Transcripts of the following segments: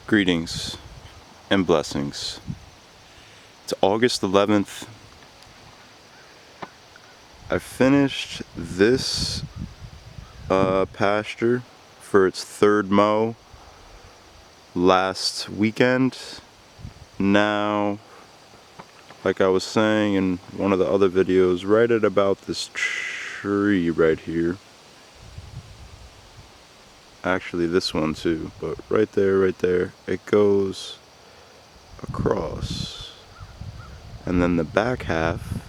Greetings and blessings. It's August 11th. I finished this pasture for its third mow last weekend. Now, like I was saying in one of the other videos, right at about this tree right here. Actually this one too, but right there, it goes across. And then the back half,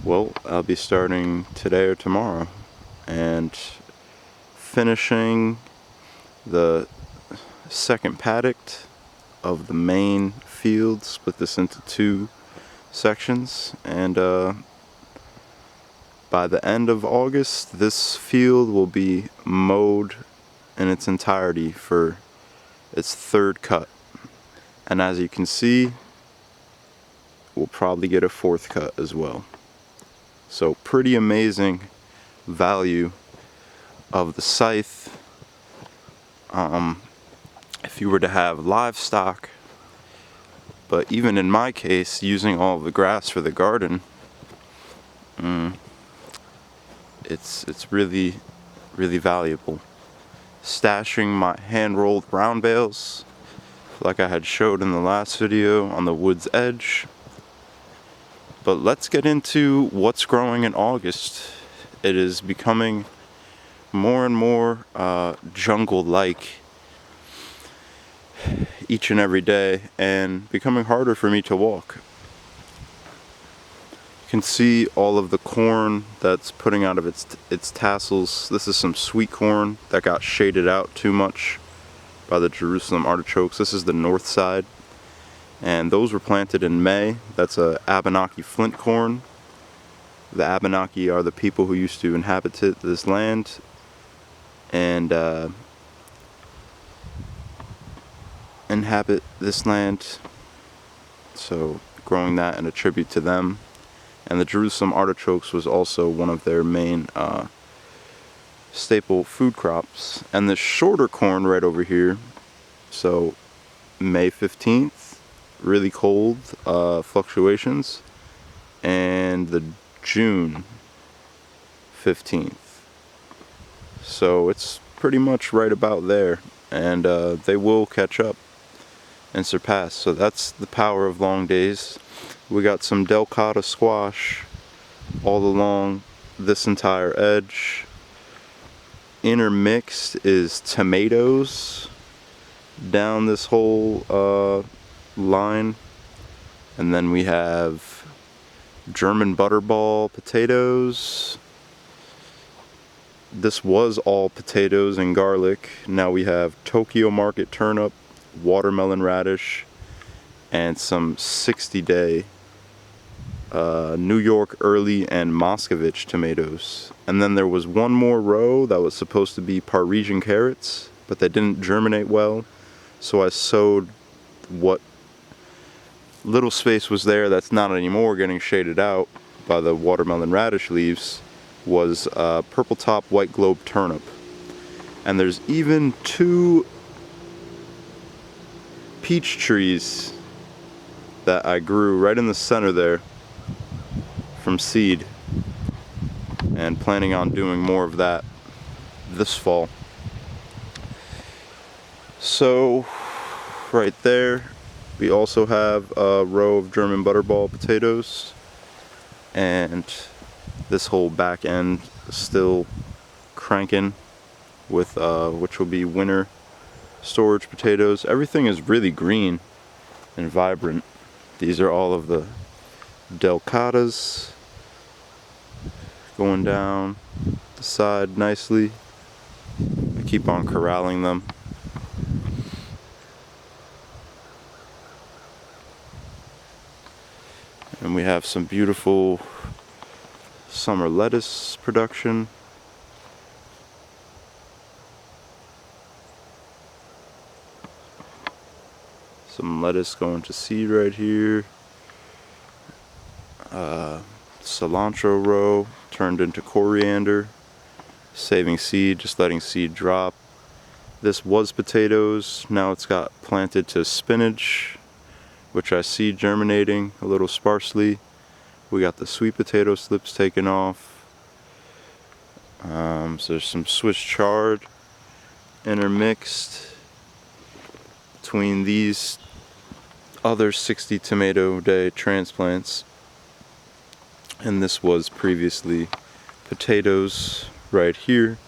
well, I'll be starting today or tomorrow and finishing the second paddock of the main field. Split this into two sections, and by the end of August this field will be mowed in its entirety for its third cut, and as you can see, we'll probably get a fourth cut as well. So pretty amazing value of the scythe. If you were to have livestock, but even in my case, using all of the grass for the garden, it's really valuable. Stashing my hand-rolled brown bales, like I had showed in the last video, on the wood's edge. But let's get into what's growing in August. It is becoming more and more jungle-like each and every day, and becoming harder for me to walk. You can see all of the corn that's putting out of its tassels. This is some sweet corn that got shaded out too much by the Jerusalem artichokes. This is the north side, and those were planted in May. That's a Abenaki flint corn. The Abenaki are the people who used to inhabit this land, and so growing that in a tribute to them. And the Jerusalem artichokes was also one of their main staple food crops. And the shorter corn right over here, so May 15th, really cold fluctuations, and the June 15th. So it's pretty much right about there, and they will catch up and surpass. So that's the power of long days. We got some delicata squash all along this entire edge. Intermixed is tomatoes down this whole line, and then we have German butterball potatoes. This was all potatoes and garlic. Now we have Tokyo Market turnip, watermelon radish, and some 60-day New York early and Moscovich tomatoes. And then there was one more row that was supposed to be Parisian carrots, but they didn't germinate well, so I sowed what little space was there that's not anymore getting shaded out by the watermelon radish leaves, was purple top white globe turnip. And there's even two peach trees that I grew right in the center there from seed, and planning on doing more of that this fall. So right there we also have a row of German butterball potatoes, and this whole back end is still cranking with which will be winter storage potatoes. Everything is really green and vibrant. These are all of the delicatas going down the side nicely. I keep on corralling them. And we have some beautiful summer lettuce production. Some lettuce going to seed right here. Cilantro row turned into coriander, saving seed, just letting seed drop. This was potatoes, now it's got planted to spinach, which I see germinating a little sparsely. We got the sweet potato slips taken off. So there's some Swiss chard intermixed between these other 60 tomato day transplants. And this was previously potatoes right here.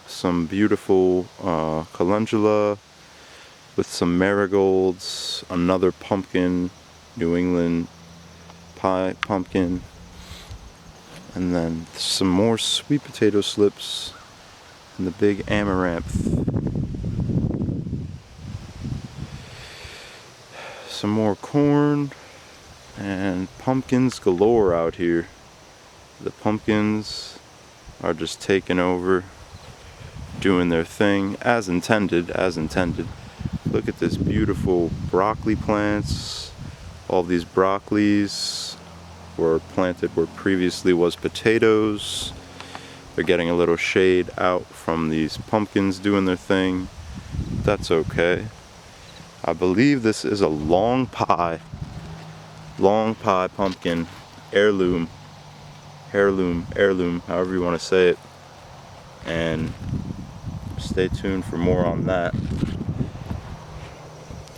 Some beautiful calendula with some marigolds, another pumpkin, New England pie pumpkin, and then some more sweet potato slips and the big amaranth. Some more corn and pumpkins galore out here. The pumpkins are just taking over, doing their thing as intended, Look at this beautiful broccoli plants. All these broccolis were planted where previously was potatoes. They're getting a little shade out from these pumpkins doing their thing. That's okay. I believe this is a long pie pumpkin, heirloom, however you want to say it. And stay tuned for more on that.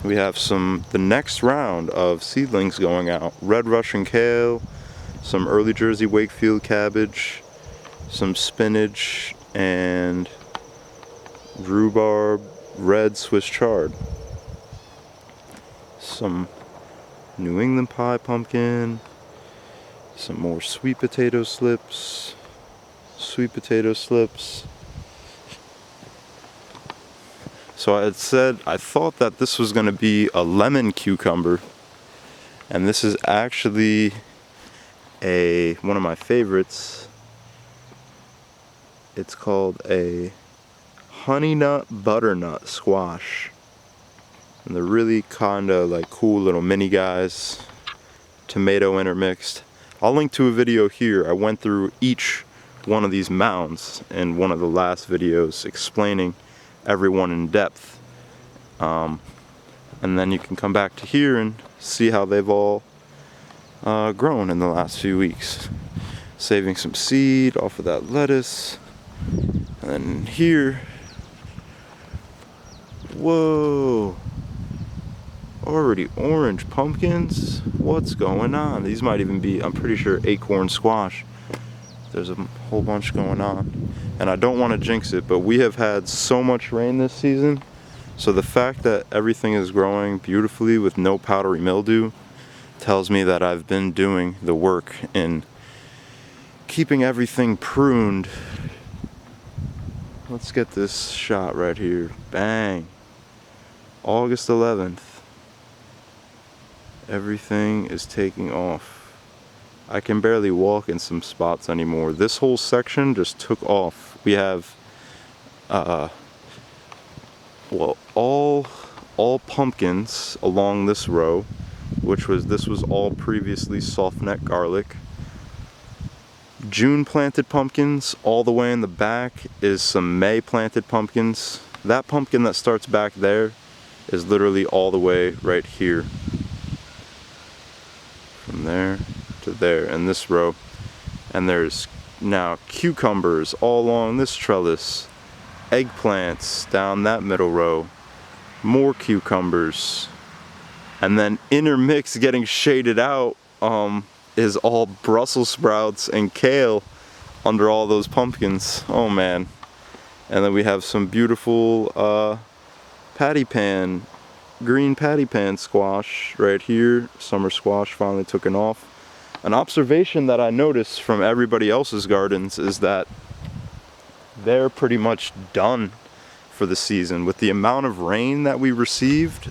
We have the next round of seedlings going out. Red Russian kale, some early Jersey Wakefield cabbage, some spinach, and rhubarb red Swiss chard. Some New England pie pumpkin, some more sweet potato slips. So I had said I thought that this was going to be a lemon cucumber, and this is actually one of my favorites. It's called a honey nut butternut squash, and they're really kind of like cool little mini guys, tomato intermixed. I'll link to a video here. I went through each one of these mounds in one of the last videos, explaining everyone in depth, and then you can come back to here and see how they've all grown in the last few weeks. Saving some seed off of that lettuce, and then here, whoa, already orange pumpkins. What's going on? These might even be, I'm pretty sure, acorn squash. There's a whole bunch going on, and I don't want to jinx it, but we have had so much rain this season, so the fact that everything is growing beautifully with no powdery mildew tells me that I've been doing the work in keeping everything pruned. Let's get this shot right here. Bang. August 11th. Everything is taking off. I can barely walk in some spots anymore. This whole section just took off. We have all pumpkins along this row, this was all previously soft neck garlic. June planted pumpkins. All the way in the back is some May planted pumpkins. That pumpkin that starts back there is literally all the way right here, from there to there in this row. And there's now cucumbers all along this trellis, eggplants down that middle row, more cucumbers, and then intermixed, getting shaded out, is all Brussels sprouts and kale under all those pumpkins. Oh man. And then we have some beautiful green patty pan squash right here. Summer squash finally taken off. An observation that I noticed from everybody else's gardens is that they're pretty much done for the season. With the amount of rain that we received,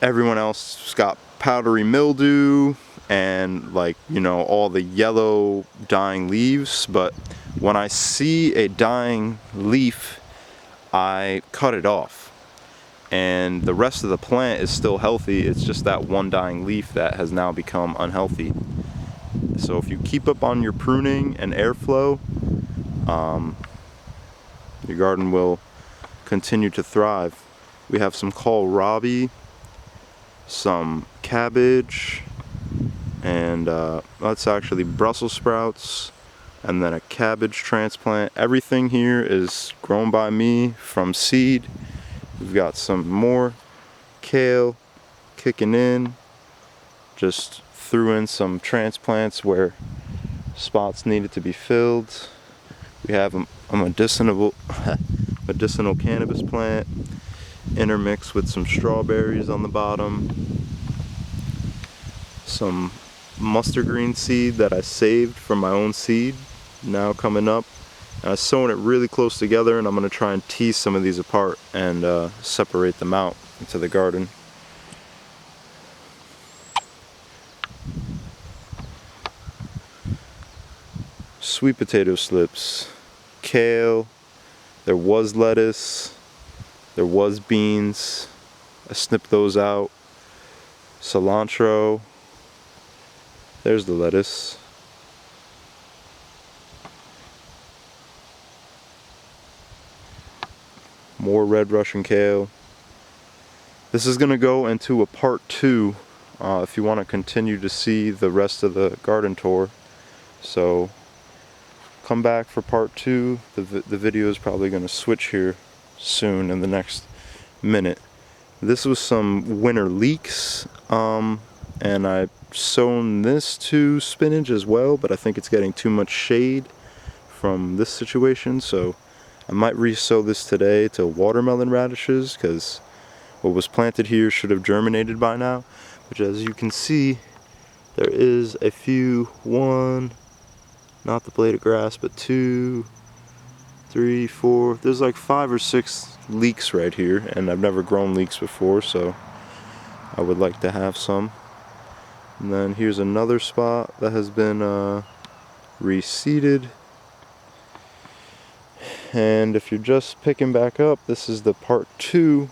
everyone else got powdery mildew and, like, you know, all the yellow dying leaves. But when I see a dying leaf, I cut it off, and the rest of the plant is still healthy. It's just that one dying leaf that has now become unhealthy. So if you keep up on your pruning and airflow, Your garden will continue to thrive. We have some kohlrabi, some cabbage, and that's actually Brussels sprouts, and then a cabbage transplant. Everything here is grown by me from seed. We've got some more kale kicking in. Just threw in some transplants where spots needed to be filled. We have a medicinal cannabis plant intermixed with some strawberries on the bottom. Some mustard green seed that I saved from my own seed now coming up. And I've sown it really close together, and I'm going to try and tease some of these apart and separate them out into the garden. Sweet potato slips, kale, there was lettuce, there was beans, I snipped those out, cilantro, there's the lettuce, more red Russian kale. This is going to go into a part 2 if you want to continue to see the rest of the garden tour. So come back for part 2. The video is probably going to switch here soon in the next minute. This was some winter leeks, and I've sown this to spinach as well, but I think it's getting too much shade from this situation, so I might re-sow this today to watermelon radishes, because what was planted here should have germinated by now. Which, as you can see, there is a few, not the blade of grass, but 2, 3, 4, there's like 5 or 6 leeks right here, and I've never grown leeks before, so I would like to have some. And then here's another spot that has been reseeded. And if you're just picking back up, this is the part 2